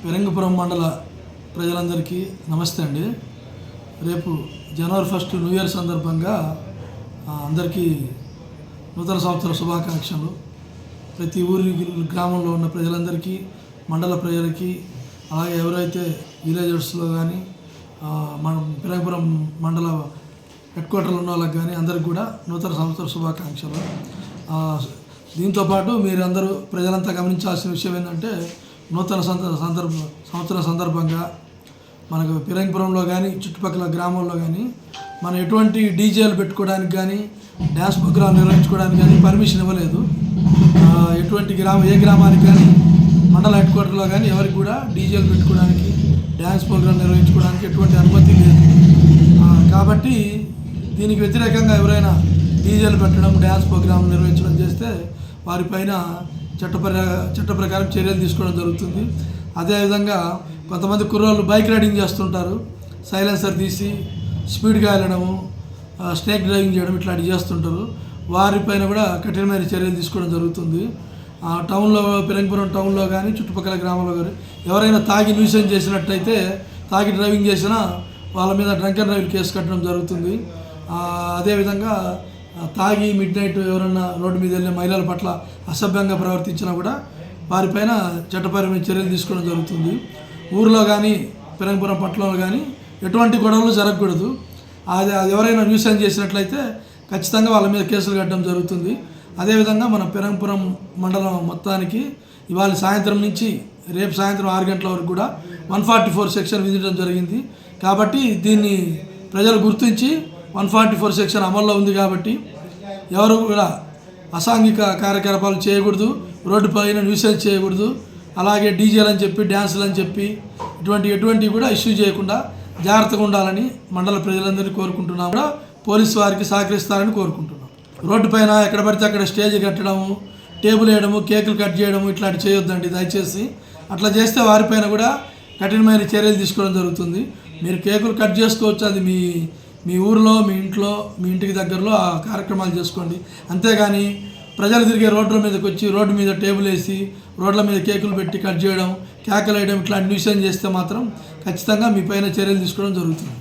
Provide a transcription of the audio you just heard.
పెరంగపురం మండల ప్రజలందరికీ నమస్తే అండి. రేపు జనవరి 1 న్యూ ఇయర్ సందర్భంగా అందరికీ నూతన సంవత్సర శుభాకాంక్షలు. ప్రతి ఊరి గ్రామంలో ఉన్న ప్రజలందరికీ, మండల ప్రజలకి, అలాగే ఎవరైతే విలేజర్స్లో కానీ మన పెరంగపురం మండల హెడ్ క్వార్టర్లో ఉన్న వాళ్ళకి కానీ అందరికి కూడా నూతన సంవత్సర శుభాకాంక్షలు. దీంతోపాటు మీరందరూ ప్రజలంతా గమనించాల్సిన విషయం ఏంటంటే, నూతన సంవత్సరం సందర్భంగా మనకు పెరంగపురంలో కానీ చుట్టుపక్కల గ్రామాల్లో కానీ మనం ఎటువంటి డీజేలు పెట్టుకోవడానికి కానీ డ్యాన్స్ ప్రోగ్రాం నిర్వహించుకోవడానికి కానీ పర్మిషన్ ఇవ్వలేదు. ఎటువంటి ఏ గ్రామానికి కానీ మండల హెడ్ క్వార్టర్లో కానీ ఎవరికి కూడా డీజేలు పెట్టుకోవడానికి, డ్యాన్స్ ప్రోగ్రాం నిర్వహించుకోవడానికి ఎటువంటి అనుమతి లేదు. కాబట్టి దీనికి వ్యతిరేకంగా ఎవరైనా డీజేలు పెట్టడం, డ్యాన్స్ ప్రోగ్రాం నిర్వహించడం చేస్తే వారిపైన చట్ట ప్రకారం చర్యలు తీసుకోవడం జరుగుతుంది. అదేవిధంగా కొంతమంది కుర్రోళ్ళు బైక్ రైడింగ్ చేస్తుంటారు, సైలెన్సర్ తీసి స్పీడ్గా వెళ్ళడము, స్నేక్ డ్రైవింగ్ చేయడం ఇట్లాంటివి చేస్తుంటారు. వారిపైన కూడా కఠినమైన చర్యలు తీసుకోవడం జరుగుతుంది. టౌన్లో, పెరంగపురం టౌన్లో కానీ చుట్టుపక్కల గ్రామాల్లో కానీ ఎవరైనా తాగి న్యూసెన్స్ చేసినట్టయితే, తాగి డ్రైవింగ్ చేసినా వాళ్ళ మీద డ్రంక్ అండ్ డ్రైవ్ కేసు కట్టడం జరుగుతుంది. అదేవిధంగా తాగి మిడ్ నైట్ ఎవరన్నా రోడ్డు మీద వెళ్ళే మహిళల పట్ల అసభ్యంగా ప్రవర్తించినా కూడా వారిపైన చట్టపరమైన చర్యలు తీసుకోవడం జరుగుతుంది. ఊరిలో కానీ పెరంగపురం పట్టణంలో కానీ ఎటువంటి గొడవలు జరగకూడదు. అది ఎవరైనా న్యూసెన్స్ చేసినట్లయితే ఖచ్చితంగా వాళ్ళ మీద కేసులు కట్టడం జరుగుతుంది. అదేవిధంగా మన పెరంగపురం మండలం మొత్తానికి ఇవాళ సాయంత్రం నుంచి రేపు సాయంత్రం 6 గంటల వరకు కూడా 144 సెక్షన్ విధించడం జరిగింది. కాబట్టి దీన్ని ప్రజలు గుర్తించి 144 సెక్షన్ అమల్లో ఉంది. కాబట్టి ఎవరు కూడా అసాంఘిక కార్యకలాపాలు చేయకూడదు, రోడ్డు పైన న్యూసెన్స్ చేయకూడదు. అలాగే డీజేలు అని చెప్పి, డ్యాన్సులు అని చెప్పి ఎటువంటివి కూడా ఇష్యూ చేయకుండా జాగ్రత్తగా ఉండాలని మండల ప్రజలందరినీ కోరుకుంటున్నాం. కూడా పోలీసు వారికి సహకరిస్తారని కోరుకుంటున్నాం. రోడ్డు పైన ఎక్కడ పడితే అక్కడ స్టేజ్ కట్టడము, టేబుల్ వేయడము, కేకులు కట్ చేయడము ఇట్లాంటివి చేయొద్దండి దయచేసి. అట్లా చేస్తే వారిపైన కూడా కఠినమైన చర్యలు తీసుకోవడం జరుగుతుంది. మీరు కేకులు కట్ చేసుకోవచ్చు, అది మీ ఊరిలో, మీ ఇంట్లో, మీ ఇంటికి దగ్గరలో ఆ కార్యక్రమాలు చేసుకోండి. అంతేగాని ప్రజలు తిరిగే రోడ్ల మీదకి వచ్చి రోడ్డు మీద టేబుల్ వేసి రోడ్ల మీద కేకులు పెట్టి కట్ చేయడం, కేకలు వేయడం ఇట్లాంటి న్యూసెన్స్ చేస్తే మాత్రం ఖచ్చితంగా మీ పైన చర్యలు తీసుకోవడం జరుగుతుంది.